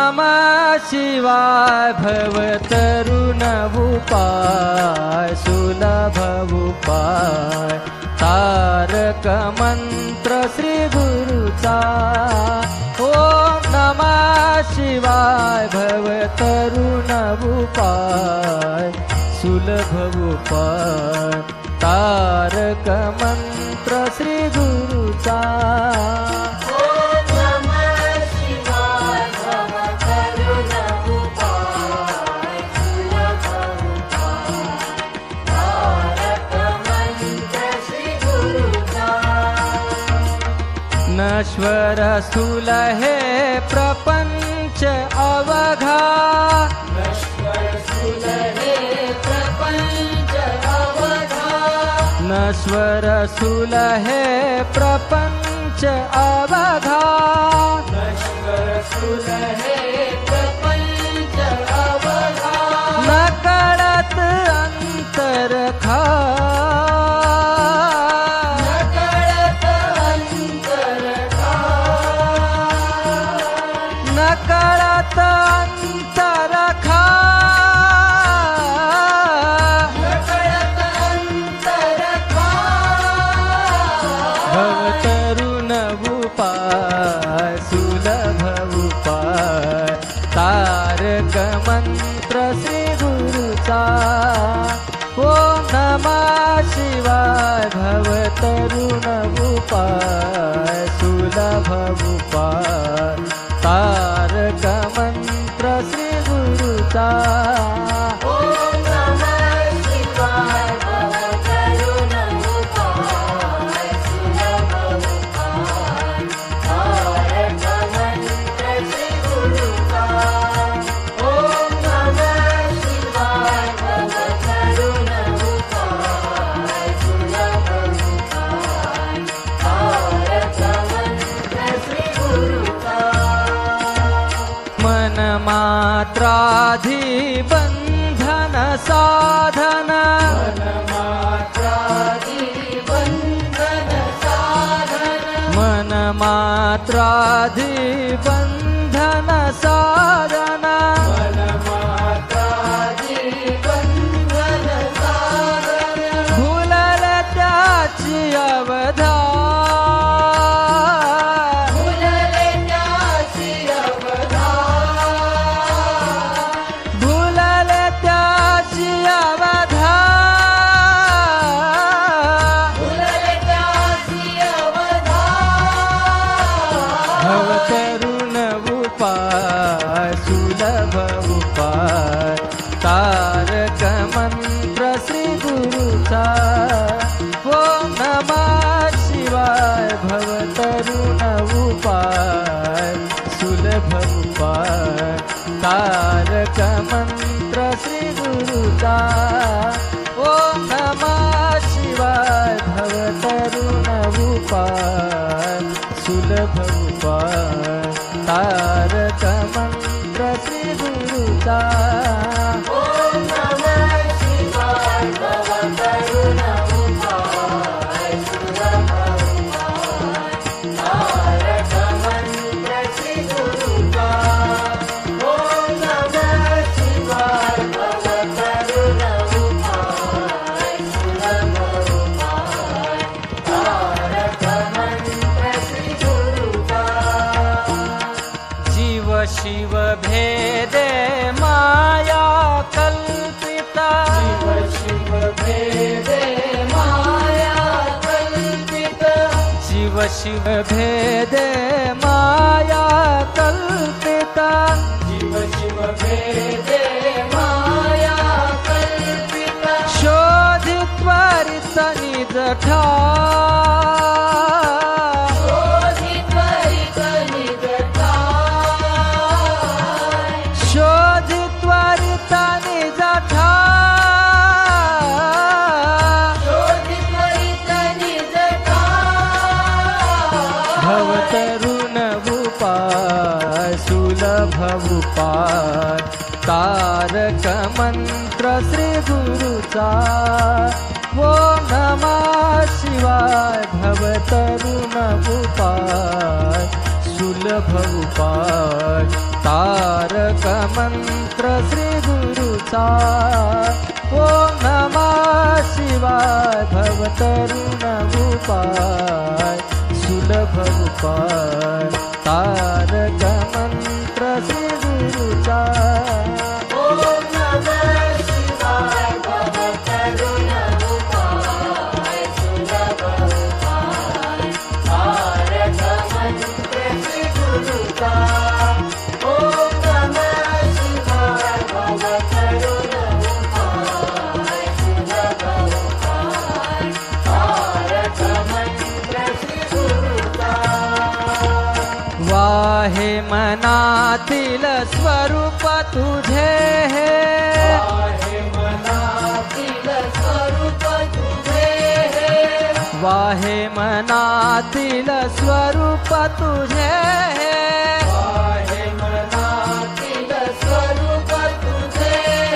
नमः शिवाय भवतरुण उपाय सुलभ उपाय तारक मंत्र श्री गुरुचा ओम नमः शिवाय भवतरुण उपाय सुलभ उपाय तारक मंत्र श्री गुरुचा नश्वर स्थूल है प्रपंच अवघा नश्वर स्थूल है प्रपंच अवघा नश्वर स्थूल है प्रपंच अवघा नश्वर स्थूल है प्रपंच अवघा न कळत अंतर खा कळत अंतर खा कळत अंतर खा भवतरुण उपाय सुलभ उपाय तारक मंत्र श्री गुरुचा ओम नमः शिवाय भवतरुण उपाय सुलभ उपाय तारक मंत्र श्री गुरुचा ओम नमः शिवाय भवतरुण उपाय सुलभ उपाय तारक मंत्र श्री गुरुचा ओम नमः शिवाय भवतरुण उपाय सुलभ उपाय तारक मंत्र श्री गुरुचा मन मात्राधि बंधन साधन मन मात्राधि बंधन साधन मन मात्राधि बंधन साधन मन मात्राधि बंधन साधन भूलल त्याची अवधा भवतरुण उपाय सुलभ उपाय तारक मंत्र श्री गुरुचा ओम नमः शिवाय भवतरुण उपाय सुलभ उपाय तारक मंत्र श्री गुरुचा ओम नमः शिवाय भवतरुण उपाय सुलभ उपाय तारक मंत्र श्री गुरुचा ओम नमः शिवाय भवतरुण उपाय सुलभ उपाय तारक मंत्र श्री गुरुचा ओम नमः शिवाय भवतरुण उपाय सुलभ उपाय तारक मंत्र श्री गुरुचा जीव शिव भेदे माया कल्पिता जीव शिव भेदे माया कल्पिता जीव शिव भेदे माया कल्पिता जीव शिव भेदे माया कल्पिता शोधित्वरित निज भवतरुण उपाय सुलभ उपाय तारक मंत्र श्री गुरुचा ओम नमः शिवाय भवतरुण उपाय सुलभ उपाय तारक मंत्र श्री गुरुचा ओम नमः शिवाय भवतरुण उपाय सुलभ उपाय तारक मंत्र श्री गुरुचा ओम नमः शिवाय भवतरुण उपाय सुलभ उपाय तारक मंत्र श्री गुरुचा ओम नमः शिवाय भवतरुण उपाय सुलभ उपाय तारक मंत्र श्री गुरुचा वाहे मनातील स्वरूप तुझे हे वाहे मनातील स्वरूप तुझे हे वाहे मनातील स्वरूप तुझे हे वाहे मनातील स्वरूप तुझे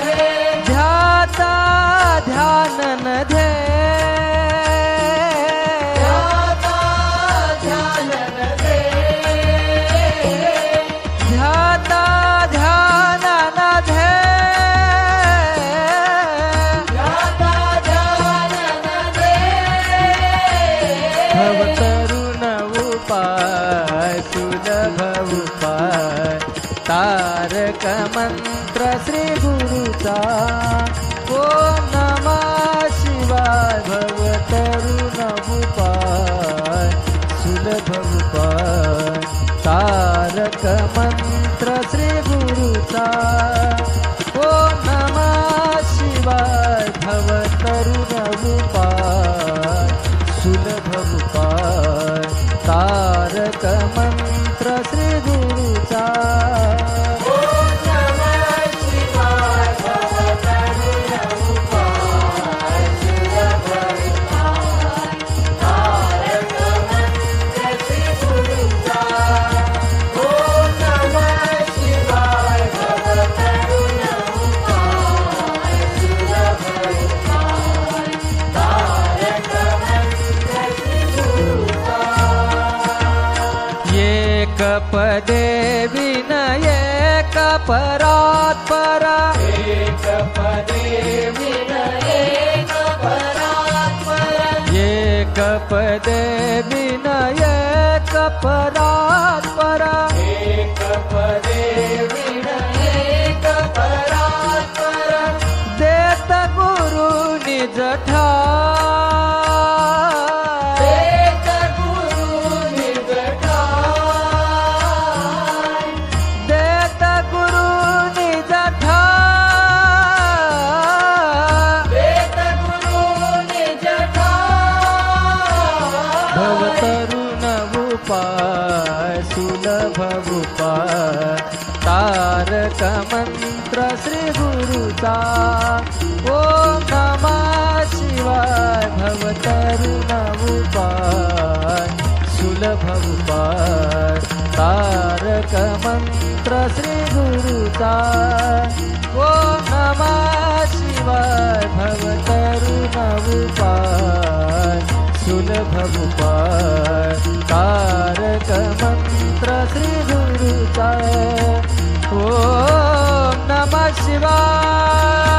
हे ध्याता ध्यानन धे ध्याता ध्यानन दे ध्याता ध्यानन धे ध्याता ध्यानन दे भवतरुण उपाय सुलभ उपाय तारक मंत्र श्री गुरुचा ओम नमः शिवाय भवतरुण उपाय सुलभ उपाय तारक मंत्र श्री गुरुचा ओम नमः शिवाय भवतरुण उपाय सुलभ उपाय तारक मंत्र श्री गुरुचा ओम नमः शिवाय भवतरुण उपाय सुलभ उपाय तारक मंत्र श्री गुरुचा ओम नमः शिवाय भवतरुण उपाय सुलभ उपाय तारक मंत्र श्री गुरुचा एक पदे विनय एक परात् परा एक पदे विनय एक परात् पर एक पदे विनय एक परात् परा एक पदे विनय एक परात् पर देत गुरु निज ठाय एक गुरु निज ठाय देत गुरु निज ठाय एक गुरु निज ठाय भवतरुण उपाय सुलभ उपाय तारक मंत्र श्री गुरुचा ओम नमः शिवाय भवतरुण उपाय सुलभ उपाय तारक मंत्र श्री गुरुचा ओम नमः शिवाय भवतरुण उपाय सुलभ उपाय तारक मंत्र श्री गुरुचा ओम नमः शिवाय